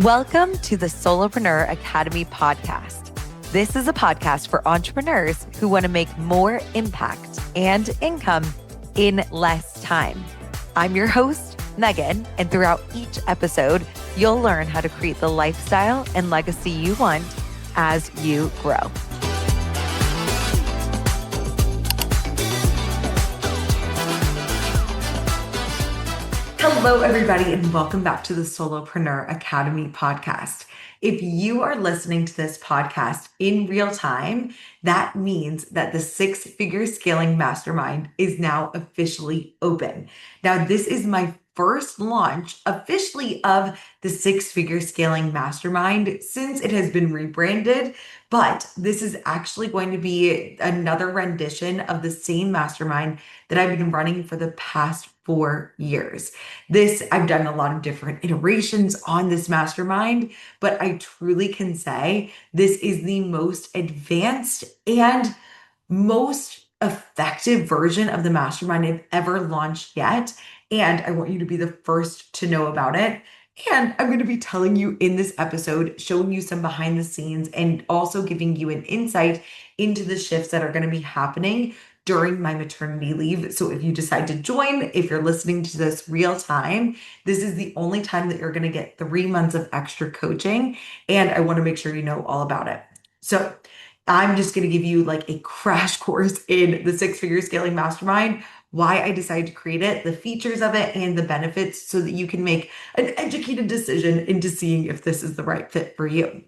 Welcome to the Solopreneur Academy Podcast. This is a podcast for entrepreneurs who want to make more impact and income in less time. I'm your host, Megan, and throughout each episode, you'll learn how to create the lifestyle and legacy you want as you grow. Hello, everybody, and welcome back to the Solopreneur Academy Podcast. If you are listening to this podcast in real time, that means that the Six-Figure Scaling Mastermind is now officially open. Now, this is my first launch officially of the Six-Figure Scaling Mastermind since it has been rebranded, but this is actually going to be another rendition of the same mastermind that I've been running for the past 4 years. I've done a lot of different iterations on this mastermind, but I truly can say this is the most advanced and most effective version of the mastermind I've ever launched yet. And I want you to be the first to know about it. And I'm going to be telling you in this episode, showing you some behind the scenes and also giving you an insight into the shifts that are going to be happening during my maternity leave. So if you decide to join, if you're listening to this real time, this is the only time that you're going to get 3 months of extra coaching. And I want to make sure you know all about it. So I'm just going to give you like a crash course in the Six-Figure Scaling Mastermind, why I decided to create it, the features of it, and the benefits so that you can make an educated decision into seeing if this is the right fit for you.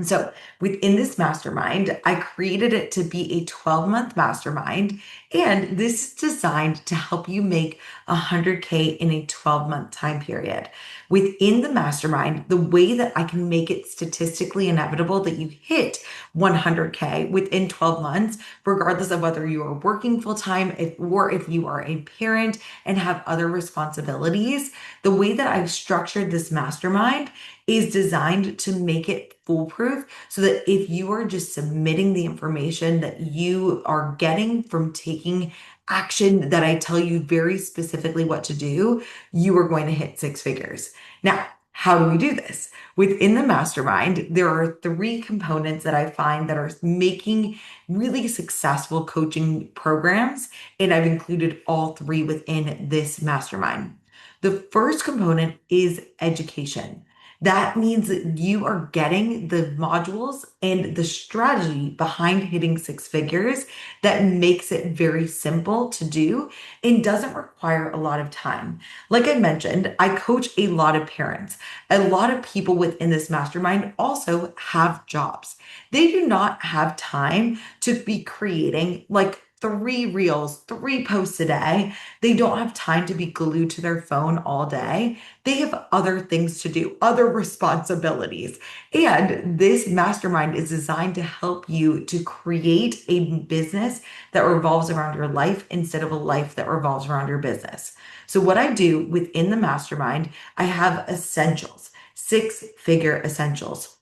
So within this mastermind, I created it to be a 12-month mastermind, and this is designed to help you make $100K in a 12-month time period. Within the mastermind, the way that I can make it statistically inevitable that you hit 100K within 12 months, regardless of whether you are working full-time or if you are a parent and have other responsibilities, the way that I've structured this mastermind is designed to make it foolproof so that if you are just submitting the information that you are getting from taking action that I tell you very specifically what to do, you are going to hit 6 figures. Now, how do we do this? Within the mastermind, there are 3 components that I find that are making really successful coaching programs, and I've included all 3 within this mastermind. The first component is education. That means that you are getting the modules and the strategy behind hitting 6 figures that makes it very simple to do and doesn't require a lot of time. Like I mentioned, I coach a lot of parents. A lot of people within this mastermind also have jobs. They do not have time to be creating like 3 reels, 3 posts a day. They don't have time to be glued to their phone all day. They have other things to do, other responsibilities. And this mastermind is designed to help you to create a business that revolves around your life instead of a life that revolves around your business. So what I do within the mastermind, I have essentials, 6-figure essentials.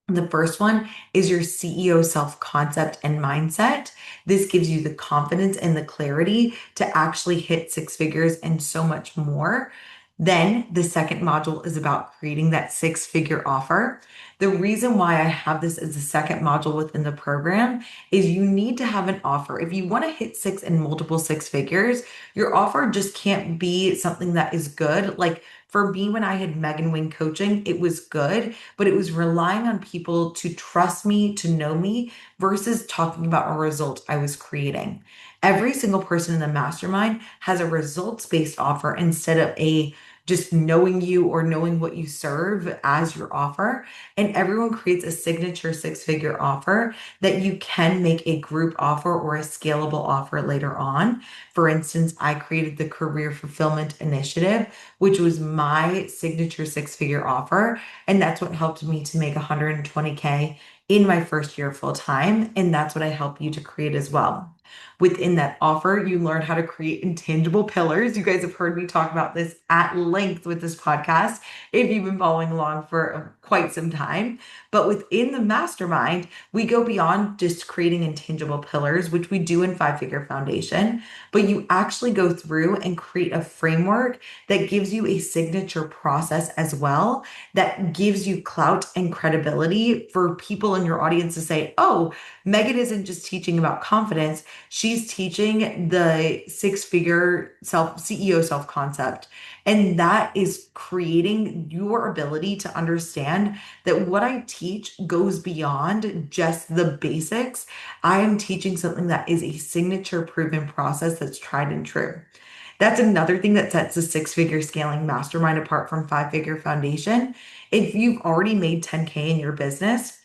The first one is your CEO self-concept and mindset. This gives you the confidence and the clarity to actually hit 6 figures and so much more. Then the second module is about creating that 6-figure offer. The reason why I have this as the second module within the program is you need to have an offer. If you want to hit 6 and multiple 6 figures, your offer just can't be something that is good. Like for me, when I had Megan Wing coaching, it was good, but it was relying on people to trust me, to know me, versus talking about a result I was creating. Every single person in the mastermind has a results-based offer instead of a just knowing you or knowing what you serve as your offer. And everyone creates a signature 6-figure offer that you can make a group offer or a scalable offer later on. For instance, I created the Career Fulfillment Initiative, which was my signature 6-figure offer. And that's what helped me to make $120K in my first year full time. And that's what I help you to create as well. Within that offer, you learn how to create intangible pillars. You guys have heard me talk about this at length with this podcast if you've been following along for quite some time. But within the mastermind, we go beyond just creating intangible pillars, which we do in Five Figure Foundation, but you actually go through and create a framework that gives you a signature process as well, that gives you clout and credibility for people in your audience to say, oh, Megan isn't just teaching about confidence, she's teaching the six-figure CEO self concept. And that is creating your ability to understand that what I teach goes beyond just the basics. I am teaching something that is a signature proven process that's tried and true. That's another thing that sets the Six-Figure Scaling Mastermind apart from Five Figure Foundation. If you've already made 10K in your business,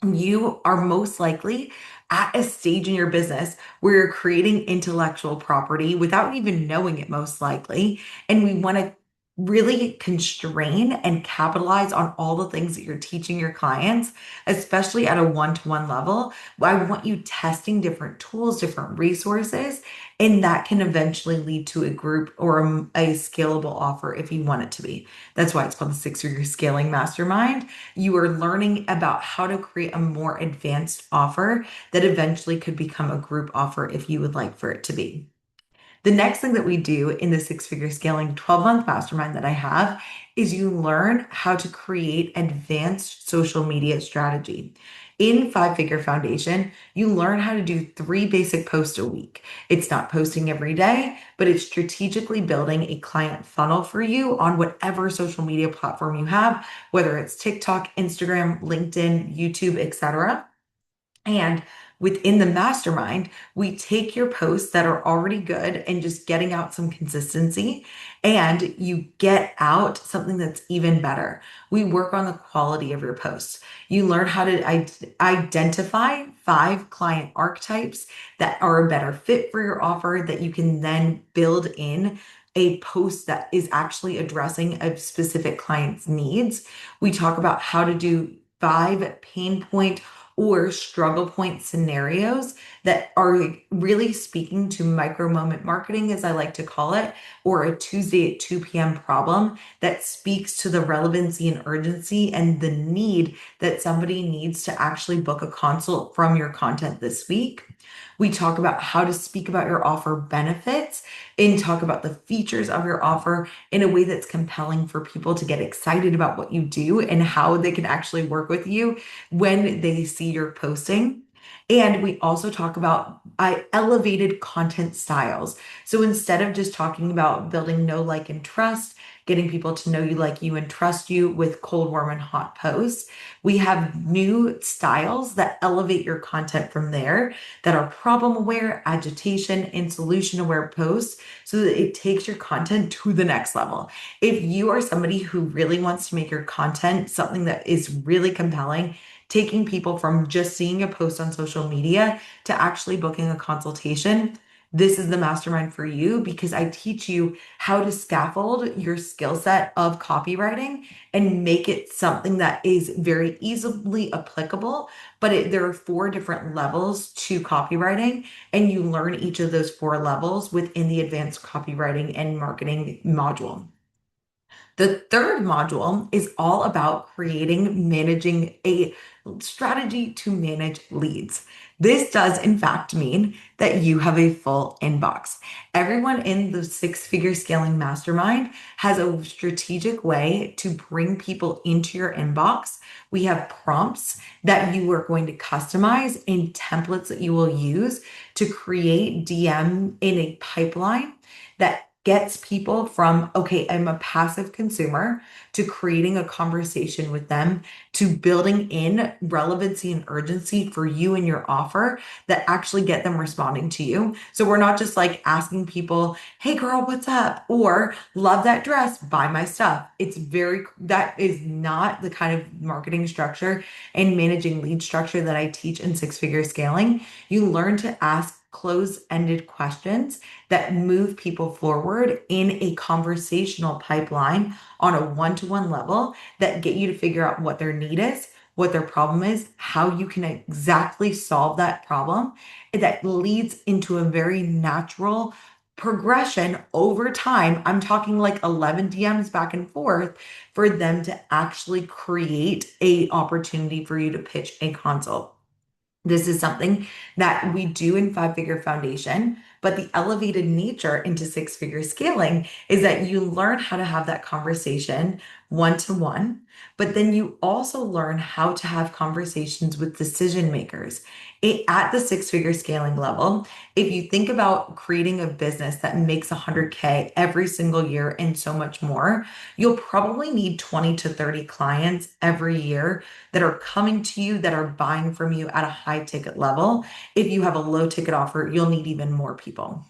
you are most likely at a stage in your business where you're creating intellectual property without even knowing it, most likely. And we want to really constrain and capitalize on all the things that you're teaching your clients, especially at a one-to-one level. I want you testing different tools, different resources, and that can eventually lead to a group or a scalable offer if you want it to be. That's why it's called the Six-Figure Scaling Mastermind. You are learning about how to create a more advanced offer that eventually could become a group offer if you would like for it to be. The next thing that we do in the Six-Figure Scaling 12-month mastermind that I have is you learn how to create advanced social media strategy. In Five Figure Foundation, you learn how to do 3 basic posts a week. It's not posting every day, but it's strategically building a client funnel for you on whatever social media platform you have, whether it's TikTok, Instagram, LinkedIn, YouTube, etc. And within the mastermind, we take your posts that are already good and just getting out some consistency, and you get out something that's even better. We work on the quality of your posts. You learn how to identify 5 client archetypes that are a better fit for your offer that you can then build in a post that is actually addressing a specific client's needs. We talk about how to do 5 pain point or struggle point scenarios that are really speaking to micro moment marketing, as I like to call it, or a Tuesday at 2 p.m. problem that speaks to the relevancy and urgency and the need that somebody needs to actually book a consult from your content this week. We talk about how to speak about your offer benefits and talk about the features of your offer in a way that's compelling for people to get excited about what you do and how they can actually work with you when they see your posting. And we also talk about elevated content styles. So instead of just talking about building know, like, and trust, getting people to know you, like you, and trust you with cold, warm, and hot posts, we have new styles that elevate your content from there that are problem aware, agitation, and solution aware posts so that it takes your content to the next level. If you are somebody who really wants to make your content something that is really compelling, taking people from just seeing a post on social media to actually booking a consultation, this is the mastermind for you, because I teach you how to scaffold your skill set of copywriting and make it something that is very easily applicable. But there are 4 different levels to copywriting, and you learn each of those 4 levels within the advanced copywriting and marketing module. The third module is all about managing a strategy to manage leads. This does, in fact, mean that you have a full inbox. Everyone in the Six-Figure Scaling Mastermind has a strategic way to bring people into your inbox. We have prompts that you are going to customize and templates that you will use to create DM in a pipeline that gets people from, okay, I'm a passive consumer, to creating a conversation with them, to building in relevancy and urgency for you and your offer that actually get them responding to you. So we're not just like asking people, hey girl, what's up? Or love that dress, buy my stuff. That is not the kind of marketing structure and managing lead structure that I teach in Six-Figure Scaling. You learn to ask close-ended questions that move people forward in a conversational pipeline on a one-to-one level that get you to figure out what their need is, what their problem is, how you can exactly solve that problem. That leads into a very natural progression over time. I'm talking like 11 DMs back and forth for them to actually create a opportunity for you to pitch a consult. This is something that we do in Five Figure Foundation, but the elevated nature into Six Figure Scaling is that you learn how to have that conversation one to one, but then you also learn how to have conversations with decision makers. At the Six Figure Scaling level, if you think about creating a business that makes 100K every single year and so much more, you'll probably need 20 to 30 clients every year that are coming to you, that are buying from you at a high ticket level. If you have a low ticket offer, you'll need even more people.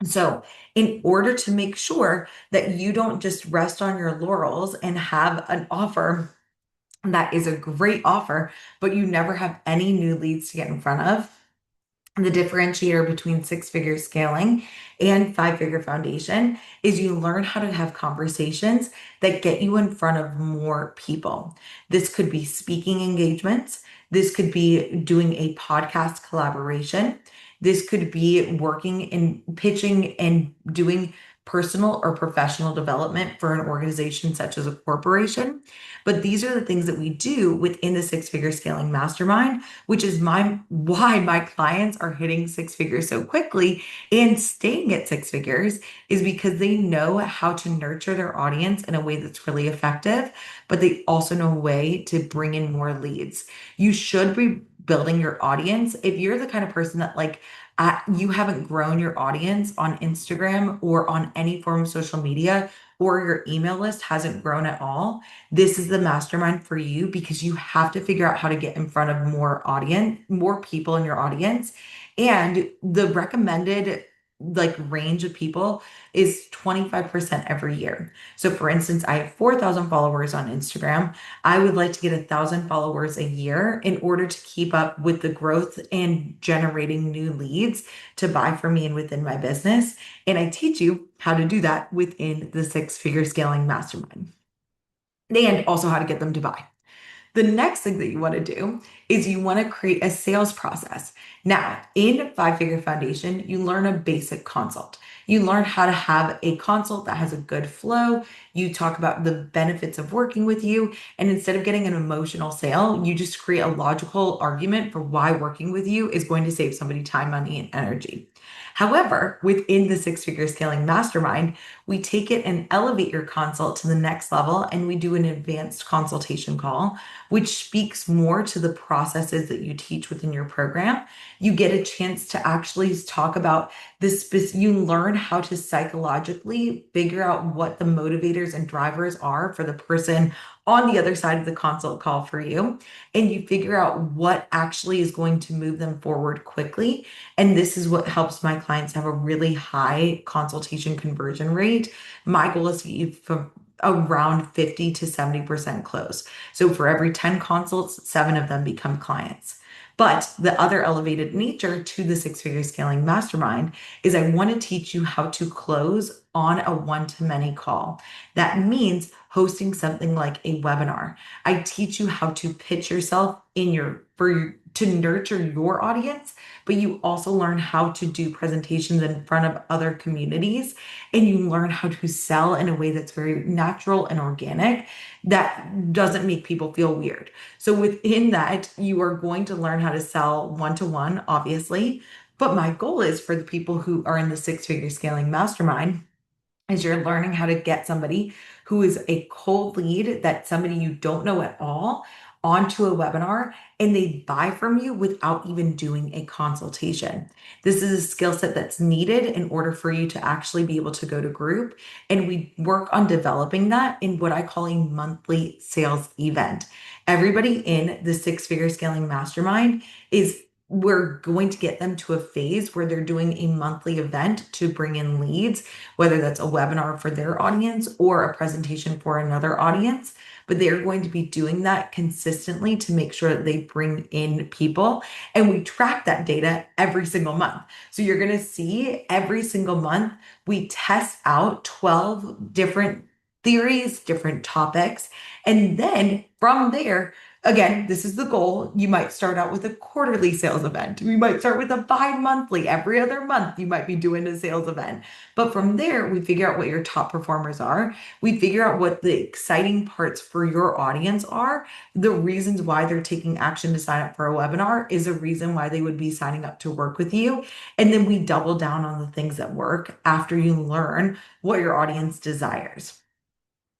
So, in order to make sure that you don't just rest on your laurels and have an offer that is a great offer, but you never have any new leads to get in front of, the differentiator between six figure scaling and five figure foundation is you learn how to have conversations that get you in front of more people. This could be speaking engagements. This could be doing a podcast collaboration. This could be working and pitching and doing personal or professional development for an organization such as a corporation. But these are the things that we do within the six figure scaling mastermind, which is why my clients are hitting six figures so quickly and staying at six figures, is because they know how to nurture their audience in a way that's really effective, but they also know a way to bring in more leads. You should be building your audience. If you're the kind of person that you haven't grown your audience on Instagram or on any form of social media, or your email list hasn't grown at all, this is the mastermind for you, because you have to figure out how to get in front of more people in your audience. And the recommended range of people is 25% every year. So for instance, I have 4,000 followers on Instagram. I would like to get 1,000 followers a year in order to keep up with the growth and generating new leads to buy from me and within my business. And I teach you how to do that within the Six Figure Scaling Mastermind, and also how to get them to buy. The next thing that you want to do is you want to create a sales process. Now, in Five Figure Foundation, you learn a basic consult. You learn how to have a consult that has a good flow. You talk about the benefits of working with you. And instead of getting an emotional sale, you just create a logical argument for why working with you is going to save somebody time, money, and energy. However, within the Six Figure Scaling Mastermind, we take it and elevate your consult to the next level, and we do an advanced consultation call, which speaks more to the processes that you teach within your program. You get a chance to actually talk about this. You learn how to psychologically figure out what the motivators and drivers are for the person on the other side of the consult call for you. And you figure out what actually is going to move them forward quickly. And this is what helps my clients have a really high consultation conversion rate. My goal is to get you from around 50 to 70% close. So for every 10 consults, 7 of them become clients. But the other elevated nature to the Six Figure Scaling Mastermind is I want to teach you how to close on a one-to-many call. That means hosting something like a webinar. I teach you how to pitch yourself to nurture your audience, but you also learn how to do presentations in front of other communities, and you learn how to sell in a way that's very natural and organic, that doesn't make people feel weird. So within that, you are going to learn how to sell one-to-one, obviously. But my goal is for the people who are in the Six Figure Scaling Mastermind is you're learning how to get somebody who is a cold lead, that somebody you don't know at all, onto a webinar, and they buy from you without even doing a consultation. This is a skill set that's needed in order for you to actually be able to go to group. And we work on developing that in what I call a monthly sales event. Everybody in the Six Figure Scaling Mastermind we're going to get them to a phase where they're doing a monthly event to bring in leads, whether that's a webinar for their audience or a presentation for another audience. But they're going to be doing that consistently to make sure that they bring in people. And we track that data every single month. So you're going to see every single month, we test out 12 different theories, different topics. And then from there, Again, this is the goal. You might start out with a quarterly sales event. We might start with a bi-monthly. Every other month, you might be doing a sales event. But from there, we figure out what your top performers are. We figure out what the exciting parts for your audience are. The reasons why they're taking action to sign up for a webinar is a reason why they would be signing up to work with you. And then we double down on the things that work after you learn what your audience desires.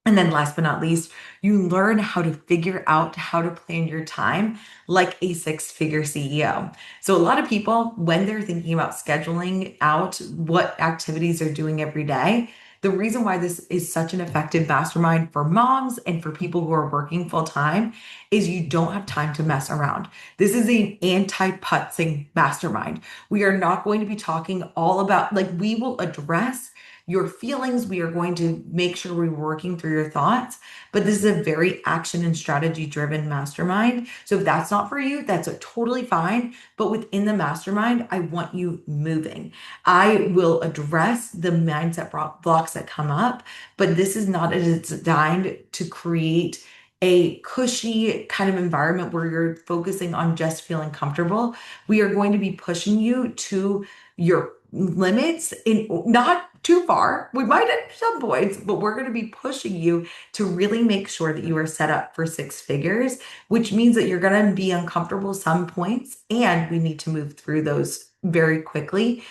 And then last but not least, you learn how to figure out how to plan your time like a six-figure CEO. So a lot of people, when they're thinking about scheduling out what activities they're doing every day, the reason why this is such an effective mastermind for moms and for people who are working full time is you don't have time to mess around. This is an anti-putzing mastermind. We are not going to be talking all about, like, we will address your feelings. We are going to make sure we're working through your thoughts, but this is a very action and strategy driven mastermind. So if that's not for you, that's totally fine. But within the mastermind, I want you moving. I will address the mindset blocks that come up, but this is not designed to create a cushy kind of environment where you're focusing on just feeling comfortable. We are going to be pushing you to your limits in not too far. We might at some points, but we're going to be pushing you to really make sure that you are set up for six figures, which means that you're going to be uncomfortable some points and we need to move through those very quickly.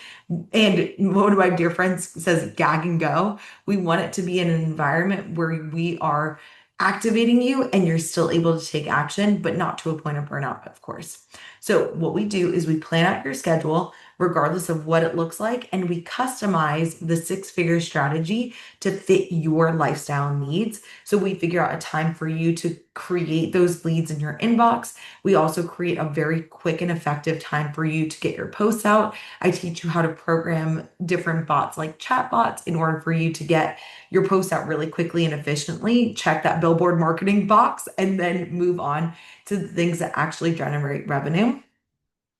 And one of my dear friends says, gag and go. We want it to be in an environment where we are activating you and you're still able to take action, but not to a point of burnout, of course. So what we do is we plan out your schedule regardless of what it looks like, and we customize the six-figure strategy to fit your lifestyle needs. So we figure out a time for you to create those leads in your inbox. We also create a very quick and effective time for you to get your posts out. I teach you how to program different bots like chat bots in order for you to get your posts out really quickly and efficiently. Check that billboard marketing box and then move on to the things that actually generate revenue.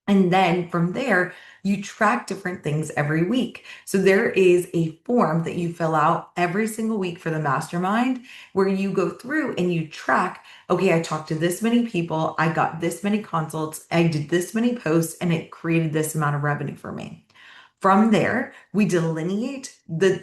And then from there, you track different things every week. So there is a form that you fill out every single week for the mastermind where you go through and you track, okay, I talked to this many people, I got this many consults, I did this many posts, and it created this amount of revenue for me. From there, we delineate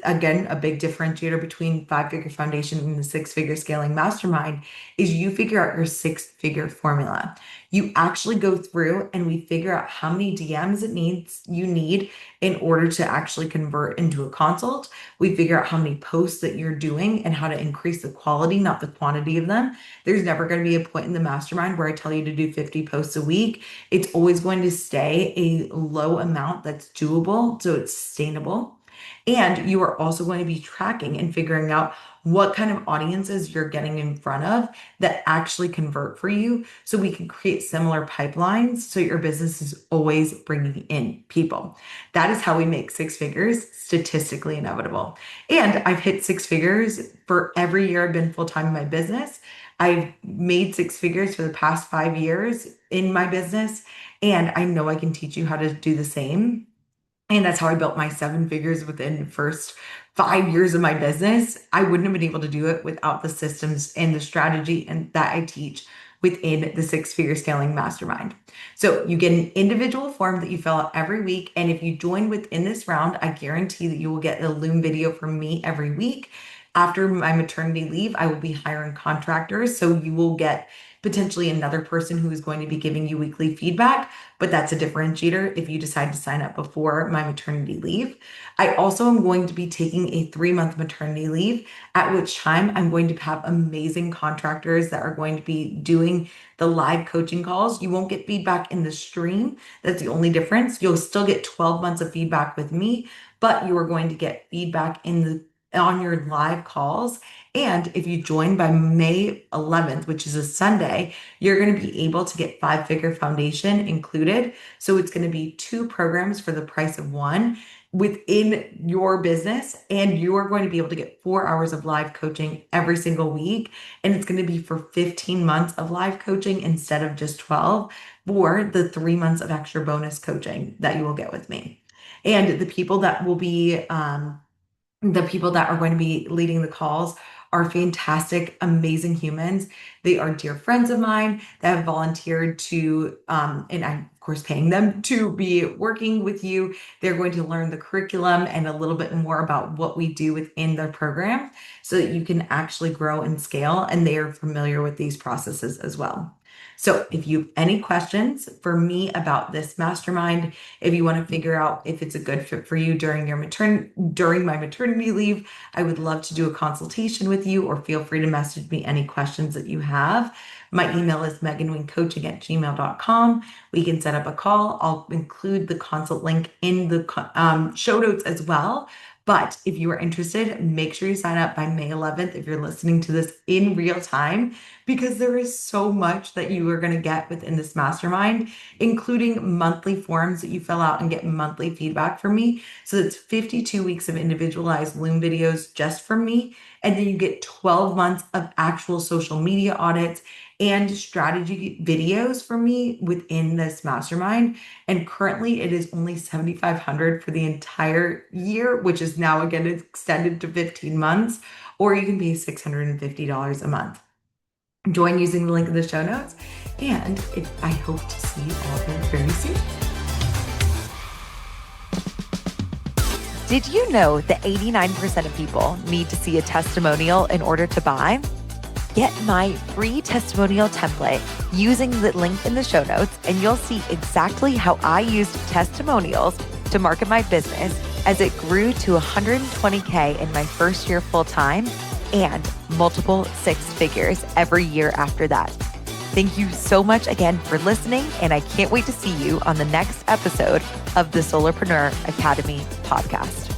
again, a big differentiator between five-figure foundation and the six-figure scaling mastermind is you figure out your six-figure formula. You actually go through and we figure out how many DMs you need in order to actually convert into a consult. We figure out how many posts that you're doing and how to increase the quality, not the quantity of them. There's never going to be a point in the mastermind where I tell you to do 50 posts a week. It's always going to stay a low amount that's doable, so it's sustainable. And you are also going to be tracking and figuring out what kind of audiences you're getting in front of that actually convert for you so we can create similar pipelines so your business is always bringing in people. That is how we make six figures statistically inevitable. And I've hit six figures for every year I've been full-time in my business. I've made six figures for the past 5 years in my business, and I know I can teach you how to do the same. And that's how I built my seven figures within the first 5 years of my business. I wouldn't have been able to do it without the systems and the strategy and that I teach within the six-figure scaling mastermind. So you get an individual form that you fill out every week. And if you join within this round, I guarantee that you will get a Loom video from me every week. After my maternity leave, I will be hiring contractors. So you will get potentially another person who is going to be giving you weekly feedback, but that's a differentiator if you decide to sign up before my maternity leave. I also am going to be taking a 3-month maternity leave, at which time I'm going to have amazing contractors that are going to be doing the live coaching calls. You won't get feedback in the stream. That's the only difference. You'll still get 12 months of feedback with me, but you are going to get feedback on your live calls. And if you join by May 11th, which is a Sunday, you're going to be able to get five-figure foundation included. So it's going to be 2 programs for the price of one within your business. And you are going to be able to get 4 hours of live coaching every single week. And it's going to be for 15 months of live coaching instead of just 12 for the 3 months of extra bonus coaching that you will get with me. And the people that are going to be leading the calls are fantastic, amazing humans. They are dear friends of mine that have volunteered to, and I'm of course paying them to be working with you. They're going to learn the curriculum and a little bit more about what we do within their program so that you can actually grow and scale, and they are familiar with these processes as well. So if you have any questions for me about this mastermind, if you want to figure out if it's a good fit for you during my maternity leave, I would love to do a consultation with you, or feel free to message me any questions that you have. My email is meganwingcoaching@gmail.com. We can set up a call. I'll include the consult link in the show notes as well. But if you are interested, make sure you sign up by May 11th if you're listening to this in real time, because there is so much that you are going to get within this mastermind, including monthly forms that you fill out and get monthly feedback from me. So it's 52 weeks of individualized Loom videos just from me. And then you get 12 months of actual social media audits and strategy videos from me within this mastermind. And currently it is only $7,500 for the entire year, which is now again extended to 15 months, or you can pay $650 a month. Join using the link in the show notes, and I hope to see you all there very soon. Did you know that 89% of people need to see a testimonial in order to buy? Get my free testimonial template using the link in the show notes, and you'll see exactly how I used testimonials to market my business as it grew to $120K in my first year full-time and multiple six figures every year after that. Thank you so much again for listening, and I can't wait to see you on the next episode of the Solopreneur Academy Podcast.